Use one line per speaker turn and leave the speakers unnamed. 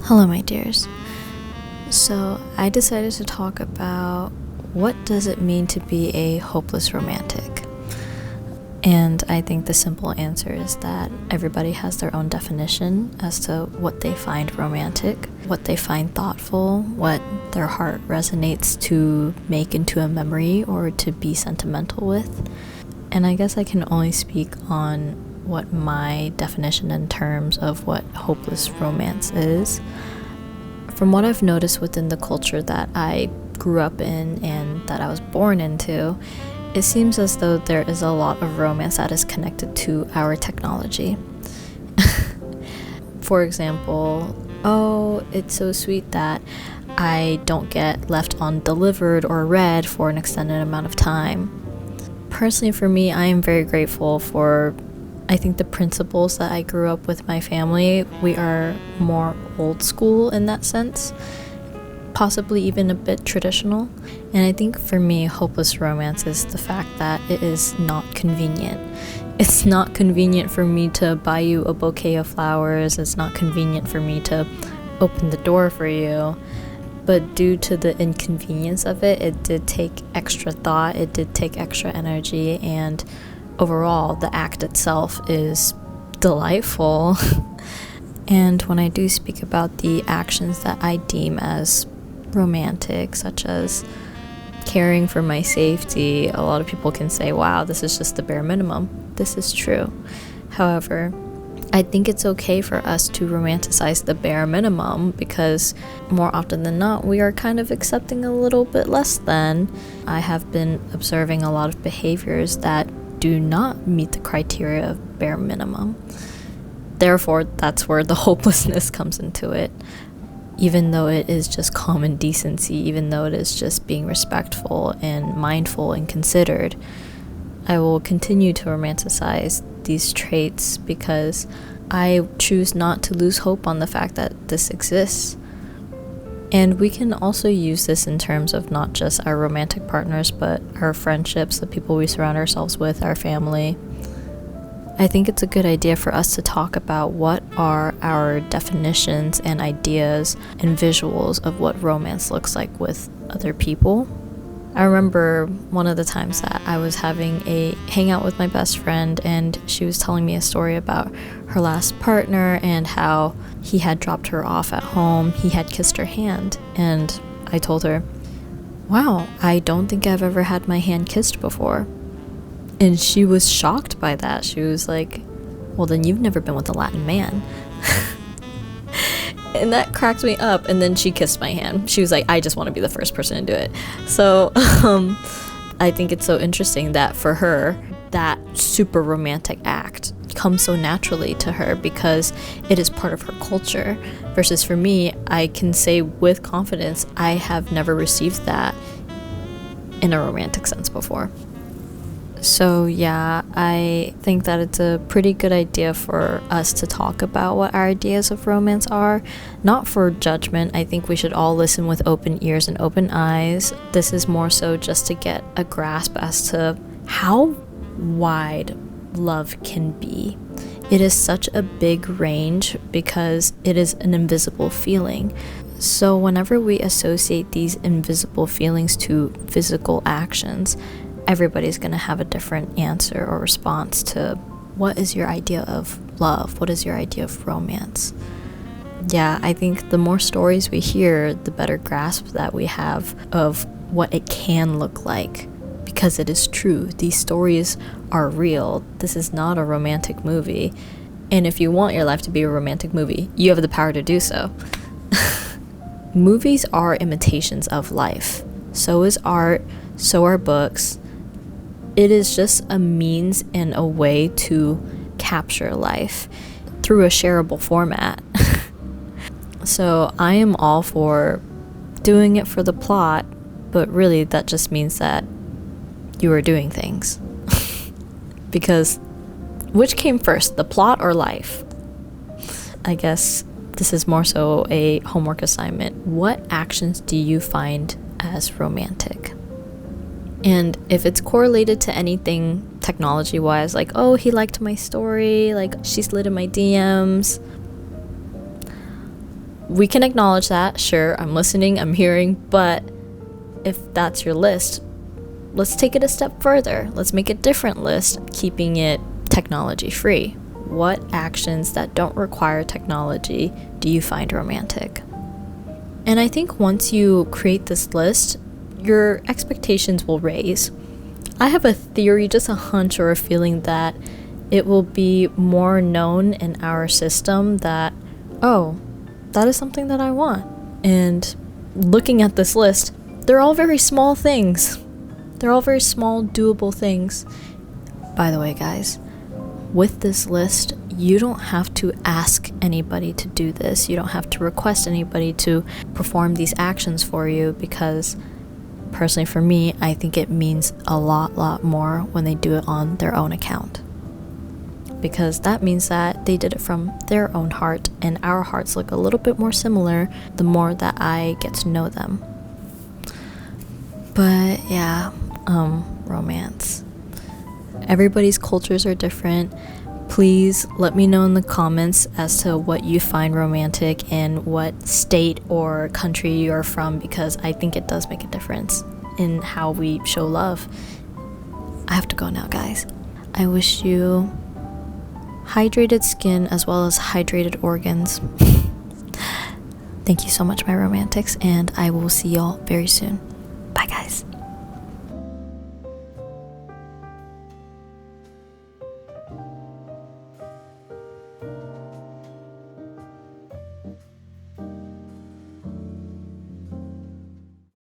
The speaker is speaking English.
Hello, my dears. So, I decided to talk about what does it mean to be a hopeless romantic? And I think the simple answer is that everybody has their own definition as to what they find romantic, what they find thoughtful, what their heart resonates to make into a memory or to be sentimental with. And I guess I can only speak on what my definition in terms of what hopeless romance is. From what I've noticed within the culture that I grew up in and that I was born into, it seems as though there is a lot of romance that is connected to our technology. For example, oh, it's so sweet that I don't get left undelivered or read for an extended amount of time. Personally, for me, I am very grateful for I think the principles that I grew up with my family. We are more old school in that sense, possibly even a bit traditional. And I think for me, hopeless romance is the fact that it is not convenient. It's not convenient for me to buy you a bouquet of flowers. It's not convenient for me to open the door for you. But due to the inconvenience of it, it did take extra thought, it did take extra energy, and overall, the act itself is delightful. And when I do speak about the actions that I deem as romantic, such as caring for my safety, a lot of people can say, wow, this is just the bare minimum. This is true. However, I think it's okay for us to romanticize the bare minimum because more often than not, we are kind of accepting a little bit less than. I have been observing a lot of behaviors that do not meet the criteria of bare minimum. Therefore, that's where the hopelessness comes into it. Even though it is just common decency, even though it is just being respectful and mindful and considered, I will continue to romanticize these traits because I choose not to lose hope on the fact that this exists. And we can also use this in terms of not just our romantic partners, but our friendships, the people we surround ourselves with, our family. I think it's a good idea for us to talk about what are our definitions and ideas and visuals of what romance looks like with other people. I remember one of the times that I was having a hangout with my best friend, and she was telling me a story about her last partner and how he had dropped her off at home. He had kissed her hand, and I told her, wow, I don't think I've ever had my hand kissed before. And she was shocked by that. She was like, well, then you've never been with a Latin man. And that cracked me up. And then she kissed my hand. She was like, I just want to be the first person to do it. So I think it's so interesting that for her, that super romantic act comes so naturally to her because it is part of her culture. Versus for me, I can say with confidence, I have never received that in a romantic sense before. So yeah, I think that it's a pretty good idea for us to talk about what our ideas of romance are. Not for judgment. I think we should all listen with open ears and open eyes. This is more so just to get a grasp as to how wide love can be. It is such a big range because it is an invisible feeling. So whenever we associate these invisible feelings to physical actions, everybody's going to have a different answer or response to what is your idea of love? What is your idea of romance? Yeah, I think the more stories we hear, the better grasp that we have of what it can look like. Because it is true. These stories are real. This is not a romantic movie. And if you want your life to be a romantic movie, you have the power to do so. Movies are imitations of life. So is art. So are books. It is just a means and a way to capture life through a shareable format. So I am all for doing it for the plot, but really that just means that you are doing things. Because which came first, the plot or life? I guess this is more so a homework assignment. What actions do you find as romantic? And if it's correlated to anything technology-wise, like, oh, he liked my story, like, she slid in my DMs, We can acknowledge that, sure, I'm listening, I'm hearing, but if that's your list, let's take it a step further. Let's make a different list, keeping it technology free. What actions that don't require technology do you find romantic? And I think once you create this list, your expectations will raise. I have a theory, just a hunch or a feeling that it will be more known in our system that, oh, that is something that I want. And looking at this list, they're all very small things. They're all very small, doable things. By the way, guys, with this list, you don't have to ask anybody to do this. You don't have to request anybody to perform these actions for you, because personally for me, I think it means a lot more when they do it on their own account. Because that means that they did it from their own heart, and our hearts look a little bit more similar the more that I get to know them. But yeah, romance. Everybody's cultures are different. Please let me know in the comments as to what you find romantic and what state or country you are from, because I think it does make a difference in how we show love. I have to go now, guys. I wish you hydrated skin as well as hydrated organs. Thank you so much, my romantics, and I will see y'all very soon.